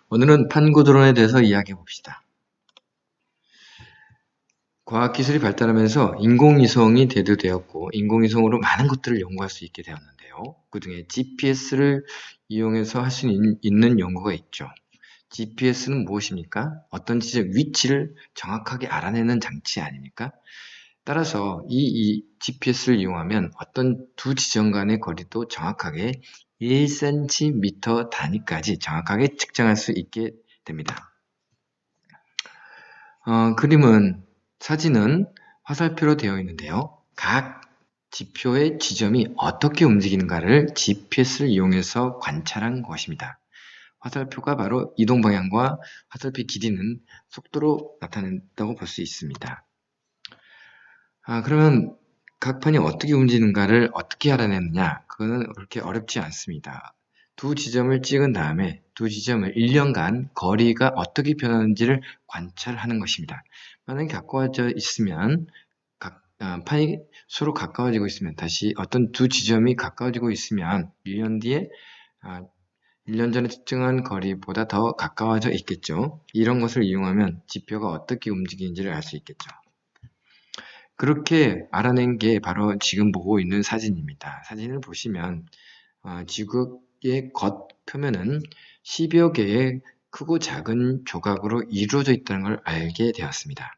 오늘은 판구드론에 대해서 이야기해 봅시다. 과학기술이 발달하면서 인공위성이 대두되었고 인공위성으로 많은 것들을 연구할 수 있게 되었는데요. 그 중에 GPS를 이용해서 할 수 있는 연구가 있죠. GPS는 무엇입니까? 어떤 지점 위치를 정확하게 알아내는 장치 아닙니까? 따라서 이 GPS를 이용하면 어떤 두 지점 간의 거리도 정확하게 1cm 단위까지 정확하게 측정할 수 있게 됩니다. 사진은 화살표로 되어 있는데요. 각 지표의 지점이 어떻게 움직이는가를 GPS를 이용해서 관찰한 것입니다. 화살표가 바로 이동 방향과 화살표 길이는 속도로 나타낸다고 볼 수 있습니다. 그러면 각 판이 어떻게 움직이는가를 어떻게 알아내느냐? 그거는 그렇게 어렵지 않습니다. 두 지점을 찍은 다음에 두 지점을 1년간 거리가 어떻게 변하는지를 관찰하는 것입니다. 만약에 가까워져 있으면 판이 서로 가까워지고 있으면 다시 어떤 두 지점이 가까워지고 있으면 1년 뒤에 1년 전에 측정한 거리보다 더 가까워져 있겠죠. 이런 것을 이용하면 지표가 어떻게 움직이는지를 알 수 있겠죠. 그렇게 알아낸 게 바로 지금 보고 있는 사진입니다. 사진을 보시면 지구의 겉표면은 10여 개의 크고 작은 조각으로 이루어져 있다는 걸 알게 되었습니다.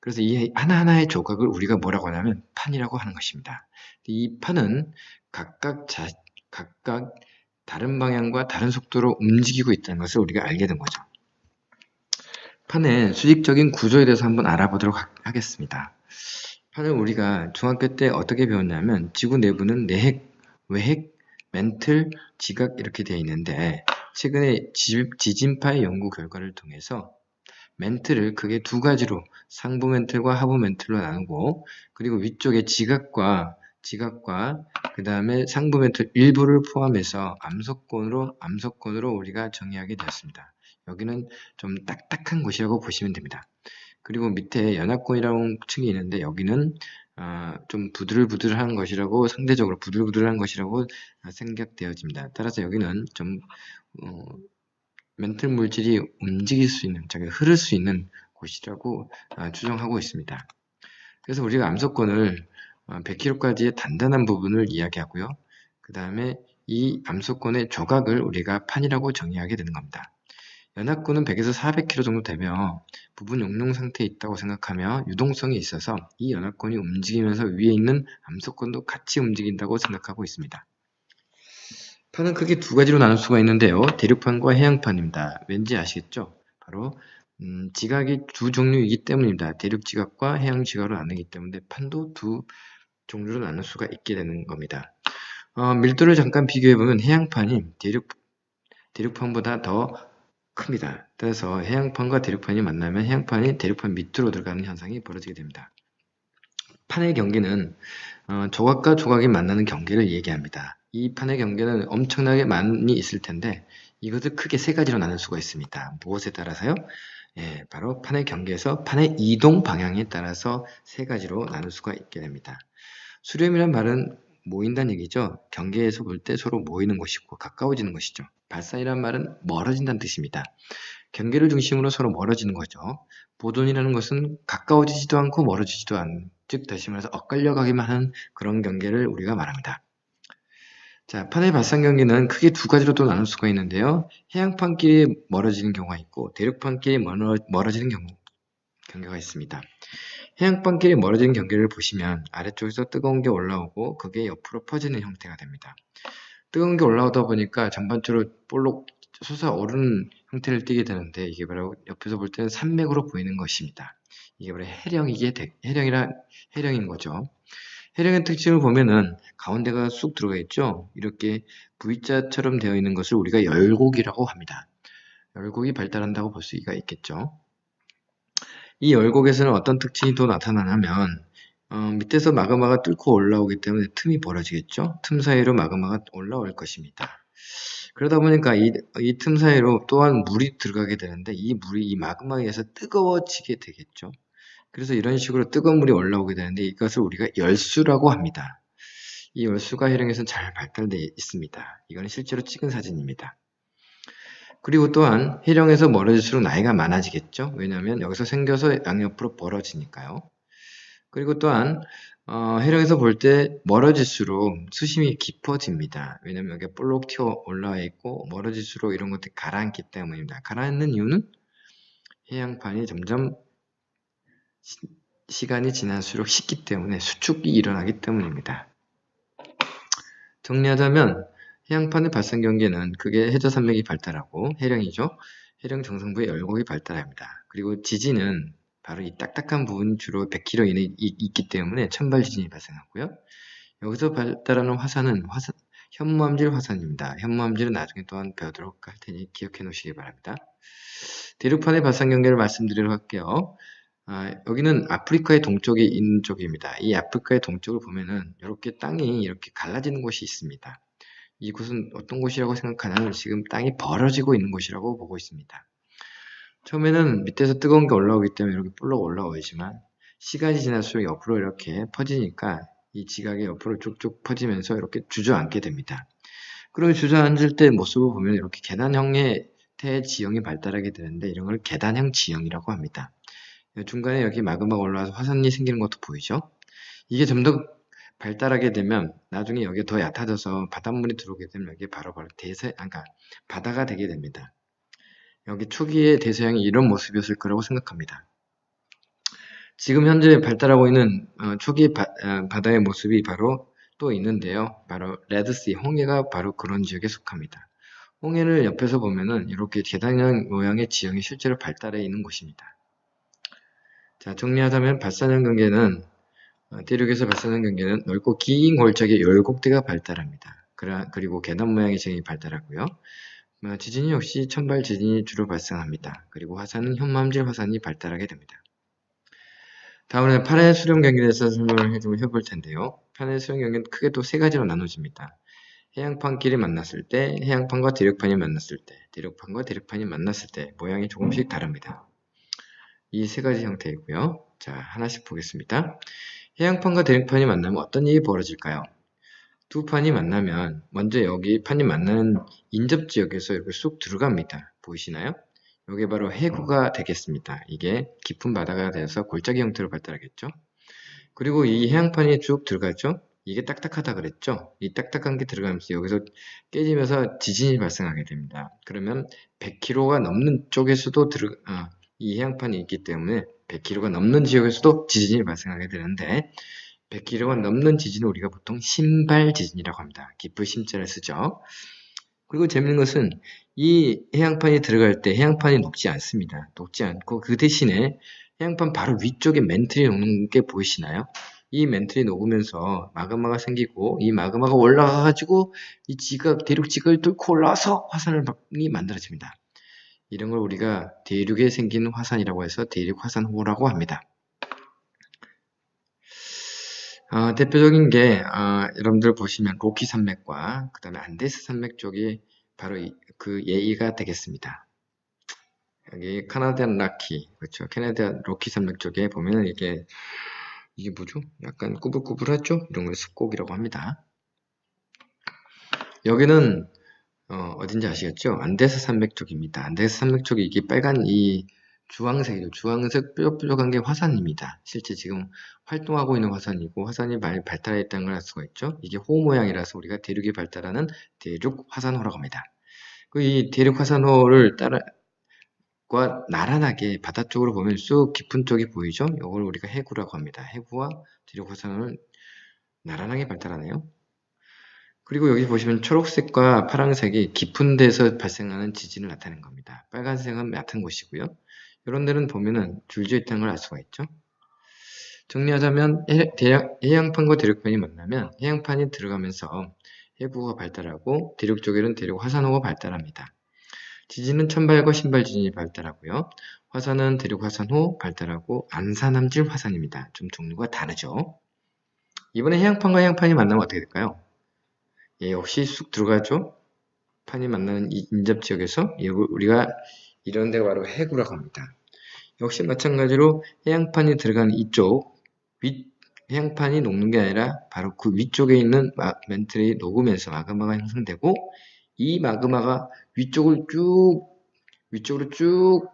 그래서 이 하나하나의 조각을 우리가 뭐라고 하냐면 판이라고 하는 것입니다. 이 판은 각각 다른 방향과 다른 속도로 움직이고 있다는 것을 우리가 알게 된 거죠. 판의 수직적인 구조에 대해서 한번 알아보도록 하겠습니다. 판을 우리가 중학교 때 어떻게 배웠냐면 지구 내부는 내핵, 외핵, 멘틀, 지각 이렇게 되어 있는데 최근에 지진파의 연구 결과를 통해서 멘틀을 크게 두 가지로 상부 멘틀과 하부 멘틀로 나누고 그리고 위쪽에 지각과 그 다음에 상부 멘틀 일부를 포함해서 암석권으로 우리가 정의하게 되었습니다. 여기는 좀 딱딱한 곳이라고 보시면 됩니다. 그리고 밑에 연합권이라는 층이 있는데 여기는 좀 부들부들한 것이라고 상대적으로 부들부들한 것이라고 생각되어집니다. 따라서 여기는 좀 멘틀 물질이 움직일 수 있는, 흐를 수 있는 곳이라고 추정하고 있습니다. 그래서 우리가 암석권을 100kg까지의 단단한 부분을 이야기하고요. 그 다음에 이 암석권의 조각을 우리가 판이라고 정의하게 되는 겁니다. 연합권은 100에서 400kg 정도 되며 부분 용융 상태에 있다고 생각하며 유동성이 있어서 이 연합권이 움직이면서 위에 있는 암석권도 같이 움직인다고 생각하고 있습니다. 판은 크게 두 가지로 나눌 수가 있는데요. 대륙판과 해양판입니다. 왠지 아시겠죠? 바로 지각이 두 종류이기 때문입니다. 대륙지각과 해양지각으로 나누기 때문에 판도 두 종류로 나눌 수가 있게 되는 겁니다. 밀도를 잠깐 비교해보면 해양판이 대륙판보다 더 큽니다. 따라서 해양판과 대륙판이 만나면 해양판이 대륙판 밑으로 들어가는 현상이 벌어지게 됩니다. 판의 경계는 조각과 조각이 만나는 경계를 얘기합니다. 이 판의 경계는 엄청나게 많이 있을 텐데 이것을 크게 세 가지로 나눌 수가 있습니다. 무엇에 따라서요? 바로 판의 경계에서 판의 이동 방향에 따라서 세 가지로 나눌 수가 있게 됩니다. 수렴이란 말은 모인다는 얘기죠. 경계에서 볼 때 서로 모이는 것이고 가까워지는 것이죠. 발산이란 말은 멀어진다는 뜻입니다. 경계를 중심으로 서로 멀어지는 거죠. 보존이라는 것은 가까워지지도 않고 멀어지지도 않은, 즉 다시 말해서 엇갈려 가기만 하는 그런 경계를 우리가 말합니다. 자, 판의 발산 경계는 크게 두 가지로 또 나눌 수가 있는데요. 해양판끼리 멀어지는 경우가 있고 대륙판끼리 멀어지는 경계가 있습니다. 해양판끼리 멀어지는 경계를 보시면 아래쪽에서 뜨거운 게 올라오고 그게 옆으로 퍼지는 형태가 됩니다. 뜨거운 게 올라오다 보니까 전반적으로 볼록 솟아오르는 형태를 띠게 되는데 이게 바로 옆에서 볼 때는 산맥으로 보이는 것입니다. 이게 바로 해령인 거죠. 해령의 특징을 보면은 가운데가 쑥 들어가 있죠. 이렇게 V자처럼 되어 있는 것을 우리가 열곡이라고 합니다. 열곡이 발달한다고 볼 수가 있겠죠. 이 열곡에서는 어떤 특징이 또 나타나냐면 밑에서 마그마가 뚫고 올라오기 때문에 틈이 벌어지겠죠. 틈 사이로 마그마가 올라올 것입니다. 그러다 보니까 이 틈 사이로 또한 물이 들어가게 되는데 이 물이 이 마그마에 의해서 뜨거워지게 되겠죠. 그래서 이런 식으로 뜨거운 물이 올라오게 되는데 이것을 우리가 열수라고 합니다. 이 열수가 해령에서는 잘 발달되어 있습니다. 이건 실제로 찍은 사진입니다. 그리고 또한 해령에서 멀어질수록 나이가 많아지겠죠. 왜냐하면 여기서 생겨서 양옆으로 벌어지니까요. 그리고 또한 해령에서 볼 때 멀어질수록 수심이 깊어집니다. 왜냐하면 여기가 볼록 튀어 올라와 있고 멀어질수록 이런 것들이 가라앉기 때문입니다. 가라앉는 이유는 해양판이 점점 시간이 지날수록 식기 때문에 수축이 일어나기 때문입니다. 정리하자면 해양판의 발생 경계는 그게 해저산맥이 발달하고 해령이죠. 해령 정상부의 열곡이 발달합니다. 그리고 지진은 바로 이 딱딱한 부분이 주로 100km 이내에 있기 때문에 천발 지진이 발생하고요. 여기서 발달하는 화산은 현무암질 화산입니다. 현무암질은 나중에 또한 배우도록 할 테니 기억해 놓으시기 바랍니다. 대륙판의 발생 경계를 말씀드리도록 할게요. 여기는 아프리카의 동쪽에 있는 쪽입니다. 이 아프리카의 동쪽을 보면은 이렇게 땅이 이렇게 갈라지는 곳이 있습니다. 이곳은 어떤 곳이라고 생각하냐면 지금 땅이 벌어지고 있는 곳이라고 보고 있습니다. 처음에는 밑에서 뜨거운 게 올라오기 때문에 이렇게 볼록 올라오지만 시간이 지날수록 옆으로 이렇게 퍼지니까 이 지각이 옆으로 쭉쭉 퍼지면서 이렇게 주저앉게 됩니다. 그리고 주저앉을 때 모습을 보면 이렇게 계단 형태의 지형이 발달하게 되는데 이런 걸 계단형 지형이라고 합니다. 중간에 여기 마그마가 올라와서 화산이 생기는 것도 보이죠? 이게 좀 더 발달하게 되면 나중에 여기 더 얕아져서 바닷물이 들어오게 되면 여기 바로 그러니까 바다가 되게 됩니다. 여기 초기의 대서양이 이런 모습이었을 거라고 생각합니다. 지금 현재 발달하고 있는 초기 바다의 모습이 바로 또 있는데요. 바로 레드씨, 홍해가 바로 그런 지역에 속합니다. 홍해를 옆에서 보면은 이렇게 계단형 모양의 지형이 실제로 발달해 있는 곳입니다. 자, 정리하자면 발산형 경계는 대륙에서 발산형 경계는 넓고 긴 골짜기 열곡대가 발달합니다. 그리고 계단 모양의 지형이 발달하고요. 지진이 역시 천발 지진이 주로 발생합니다. 그리고 화산은 현무암질 화산이 발달하게 됩니다. 다음에 판해 수령 경계에 대해서 설명을 해볼 텐데요. 판해 수령 경계는 크게 또 세 가지로 나눠집니다. 해양판끼리 만났을 때, 해양판과 대륙판이 만났을 때, 대륙판과 대륙판이 만났을 때 모양이 조금씩 다릅니다. 이 세 가지 형태이고요. 자, 하나씩 보겠습니다. 해양판과 대륙판이 만나면 어떤 일이 벌어질까요? 두 판이 만나면 먼저 여기 판이 만나는 인접지역에서 이렇게 쑥 들어갑니다. 보이시나요? 이게 바로 해구가 되겠습니다. 이게 깊은 바다가 되어서 골짜기 형태로 발달하겠죠. 그리고 이 해양판이 쭉 들어가죠. 이게 딱딱하다 그랬죠. 이 딱딱한 게 들어가면서 여기서 깨지면서 지진이 발생하게 됩니다. 그러면 100km가 넘는 쪽에서도 이 해양판이 있기 때문에 100km가 넘는 지역에서도 지진이 발생하게 되는데 100km가 넘는 지진을 우리가 보통 신발 지진이라고 합니다. 깊은 심자를 쓰죠. 그리고 재밌는 것은 이 해양판이 들어갈 때 해양판이 녹지 않습니다. 녹지 않고 그 대신에 해양판 바로 위쪽에 맨틀이 녹는 게 보이시나요? 이 맨틀이 녹으면서 마그마가 생기고 이 마그마가 올라가가지고 이 대륙 지각을 뚫고 올라와서 화산이 만들어집니다. 이런 걸 우리가 대륙에 생긴 화산이라고 해서 대륙 화산호라고 합니다. 대표적인 게 여러분들 보시면 로키 산맥과 그 다음에 안데스 산맥 쪽이 바로 그 예의가 되겠습니다. 여기 카나디안 라키, 그렇죠? 캐나다 로키 산맥 쪽에 보면은 이게 뭐죠? 약간 꾸불꾸불하죠? 이런 걸 습곡이라고 합니다. 여기는 어딘지 아시겠죠? 안데스 산맥 쪽입니다. 안데스 산맥 쪽이 이게 빨간 이 주황색이죠. 주황색 뾰족뾰족한 게 화산입니다. 실제 지금 활동하고 있는 화산이고 화산이 많이 발달해 있다는 걸 알 수가 있죠. 이게 호 모양이라서 우리가 대륙이 발달하는 대륙 화산호라고 합니다. 이 대륙 화산호를 나란하게 바다 쪽으로 보면 쑥 깊은 쪽이 보이죠. 이걸 우리가 해구라고 합니다. 해구와 대륙 화산호는 나란하게 발달하네요. 그리고 여기 보시면 초록색과 파란색이 깊은 데서 발생하는 지진을 나타내는 겁니다. 빨간색은 얕은 곳이고요. 이런 데는 보면은 줄지어 있다는 걸 알 수가 있죠. 정리하자면 해양판과 대륙판이 만나면 해양판이 들어가면서 해구가 발달하고 대륙 쪽에는 대륙 화산호가 발달합니다. 지진은 천발과 신발 지진이 발달하고요. 화산은 대륙 화산호 발달하고 안산암질 화산입니다. 좀 종류가 다르죠. 이번에 해양판과 해양판이 만나면 어떻게 될까요? 역시 쑥 들어가죠. 판이 만나는 이 인접지역에서 우리가 이런 데가 바로 해구라고 합니다. 역시 마찬가지로 해양판이 들어가는 이쪽 해양판이 녹는 게 아니라 바로 그 위쪽에 있는 맨틀이 녹으면서 마그마가 형성되고 이 마그마가 위쪽을 쭉 위쪽으로 쭉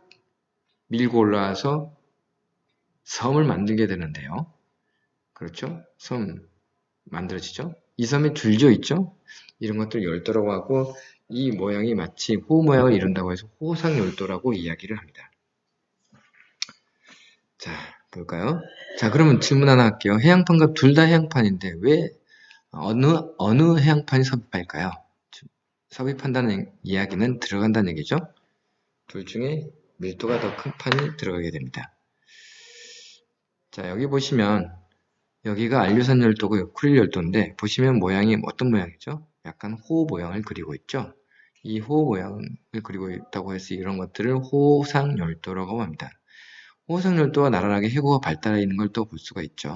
밀고 올라와서 섬을 만들게 되는데요. 그렇죠? 섬 만들어지죠? 이 섬에 줄지어 있죠? 이런 것들 열도라고 하고, 이 모양이 마치 호 모양을 이룬다고 해서 호상열도라고 이야기를 합니다. 자, 볼까요? 자, 그러면 질문 하나 할게요. 해양판과 둘 다 해양판인데 왜 어느 해양판이 섭입할까요? 섭입한다는 이야기는 들어간다는 얘기죠. 둘 중에 밀도가 더 큰 판이 들어가게 됩니다. 자, 여기 보시면 여기가 알류산 열도고 쿠릴 열도인데 보시면 모양이 어떤 모양이죠? 약간 호 모양을 그리고 있죠. 이 호 모양을 그리고 있다고 해서 이런 것들을 호상 열도라고 합니다. 호상 열도와 나란하게 해구가 발달해 있는 걸 또 볼 수가 있죠.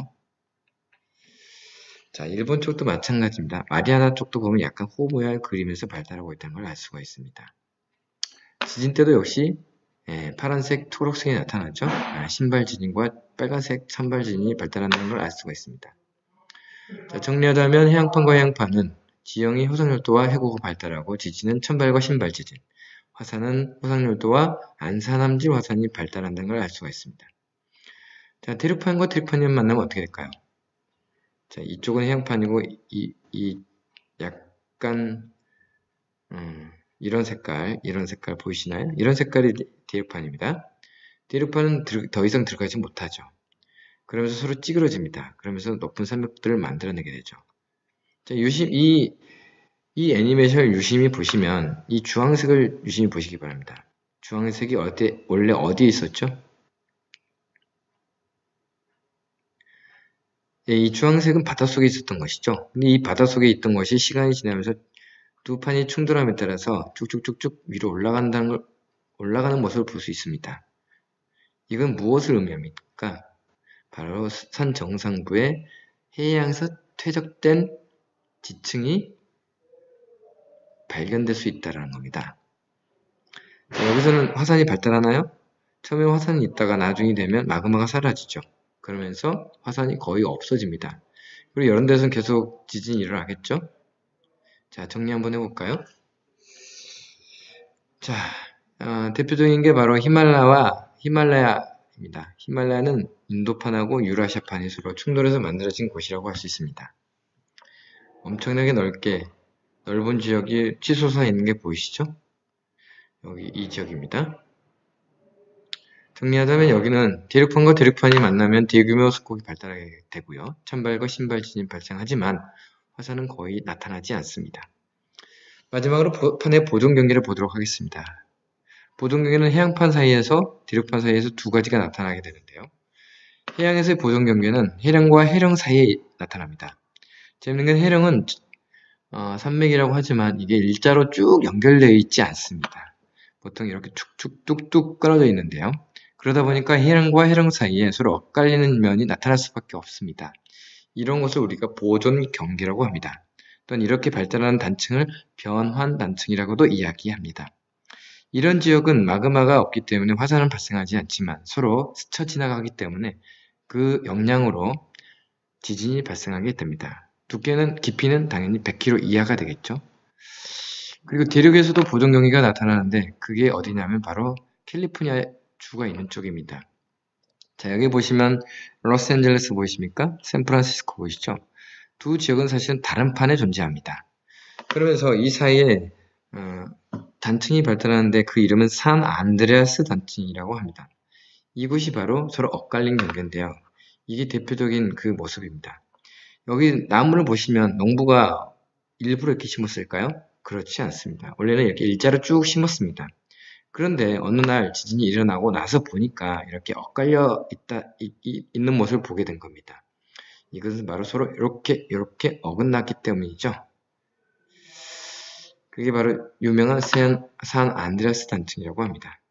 자, 일본 쪽도 마찬가지입니다. 마리아나 쪽도 보면 약간 호 모양을 그리면서 발달하고 있다는 걸 알 수가 있습니다. 지진 때도 역시 파란색, 초록색이 나타나죠. 신발 지진과 빨간색 산발 지진이 발달한다는 걸 알 수가 있습니다. 자, 정리하자면 해양판과 해양판은 지형이 호상열도와 해구가 발달하고 지진은 천발과 신발 지진, 화산은 호상열도와 안산함질 화산이 발달한다는 걸 알 수가 있습니다. 자, 대륙판과 대륙판이 만나면 어떻게 될까요? 자, 이쪽은 해양판이고 이 약간 이런 색깔 보이시나요? 이런 색깔이 대륙판입니다. 대륙판은 더 이상 들어가지 못하죠. 그러면서 서로 찌그러집니다. 그러면서 높은 산맥들을 만들어내게 되죠. 자, 이 애니메이션을 유심히 보시면 이 주황색을 유심히 보시기 바랍니다. 주황색이 원래 어디에 있었죠? 예, 이 주황색은 바닷속에 있었던 것이죠. 근데 이 바닷속에 있던 것이 시간이 지나면서 두 판이 충돌함에 따라서 쭉쭉쭉쭉 위로 올라가는 모습을 볼 수 있습니다. 이건 무엇을 의미합니까? 바로 산 정상부에 해양에서 퇴적된 지층이 발견될 수 있다는 겁니다. 자, 여기서는 화산이 발달하나요? 처음에 화산이 있다가 나중이 되면 마그마가 사라지죠. 그러면서 화산이 거의 없어집니다. 그리고 이런 데서는 계속 지진이 일어나겠죠? 자, 정리 한번 해볼까요? 자, 대표적인 게 바로 히말라야입니다. 히말라야는 인도판하고 유라시아판이 서로 충돌해서 만들어진 곳이라고 할 수 있습니다. 엄청나게 넓은 지역이 치솟아 있는 게 보이시죠? 여기 이 지역입니다. 정리하자면 여기는 대륙판과 대륙판이 만나면 대규모 습곡이 발달하게 되고요. 찬발과 신발 지진이 발생하지만 화산은 거의 나타나지 않습니다. 마지막으로 판의 보존 경계를 보도록 하겠습니다. 보존 경계는 해양판 사이에서 대륙판 사이에서 두 가지가 나타나게 되는데요. 해양에서의 보존 경계는 해령과 해령 사이에 나타납니다. 재밌는 건 해령은 산맥이라고 하지만 이게 일자로 쭉 연결되어 있지 않습니다. 보통 이렇게 툭툭 뚝뚝 끊어져 있는데요. 그러다 보니까 해령과 해령 사이에 서로 엇갈리는 면이 나타날 수밖에 없습니다. 이런 것을 우리가 보존 경계라고 합니다. 또는 이렇게 발달하는 단층을 변환 단층이라고도 이야기합니다. 이런 지역은 마그마가 없기 때문에 화산은 발생하지 않지만 서로 스쳐 지나가기 때문에 그 영향으로 지진이 발생하게 됩니다. 깊이는 당연히 100km 이하가 되겠죠. 그리고 대륙에서도 보존 경계가 나타나는데 그게 어디냐면 바로 캘리포니아 주가 있는 쪽입니다. 자, 여기 보시면 로스앤젤레스 보이십니까? 샌프란시스코 보이시죠? 두 지역은 사실은 다른 판에 존재합니다. 그러면서 이 사이에 단층이 발달하는데 그 이름은 산 안드레아스 단층이라고 합니다. 이곳이 바로 서로 엇갈린 경계인데요. 이게 대표적인 그 모습입니다. 여기 나무를 보시면 농부가 일부러 이렇게 심었을까요? 그렇지 않습니다. 원래는 이렇게 일자로 쭉 심었습니다. 그런데 어느 날 지진이 일어나고 나서 보니까 이렇게 엇갈려 있는 모습을 보게 된 겁니다. 이것은 바로 서로 이렇게 어긋났기 때문이죠. 그게 바로 유명한 산 안드레아스 단층이라고 합니다.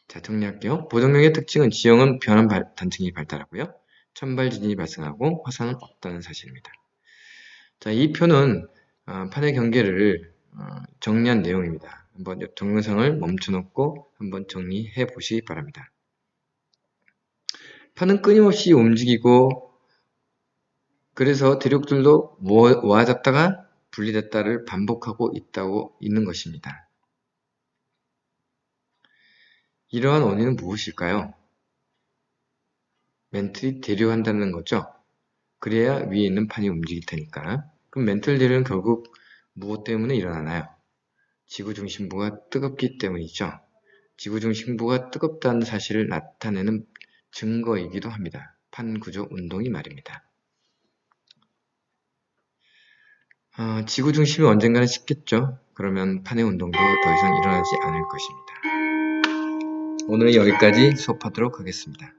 자, 정리할게요. 보존경의 특징은 지형은 변환 단층이 발달하고요. 천발 지진이 발생하고 화산은 없다는 사실입니다. 자, 이 표는 판의 경계를 정리한 내용입니다. 한번 동영상을 멈춰놓고 한번 정리해 보시기 바랍니다. 판은 끊임없이 움직이고 그래서 대륙들도 모아졌다가 분리됐다를 반복하고 있는 것입니다. 이러한 원인은 무엇일까요? 멘틀이 대류한다는 거죠. 그래야 위에 있는 판이 움직일 테니까. 그럼 멘틀 대류는 결국 무엇 때문에 일어나나요? 지구 중심부가 뜨겁기 때문이죠. 지구 중심부가 뜨겁다는 사실을 나타내는 증거이기도 합니다. 판 구조 운동이 말입니다. 지구 중심이 언젠가는 식겠죠. 그러면 판의 운동도 더 이상 일어나지 않을 것입니다. 오늘은 여기까지 수업하도록 하겠습니다.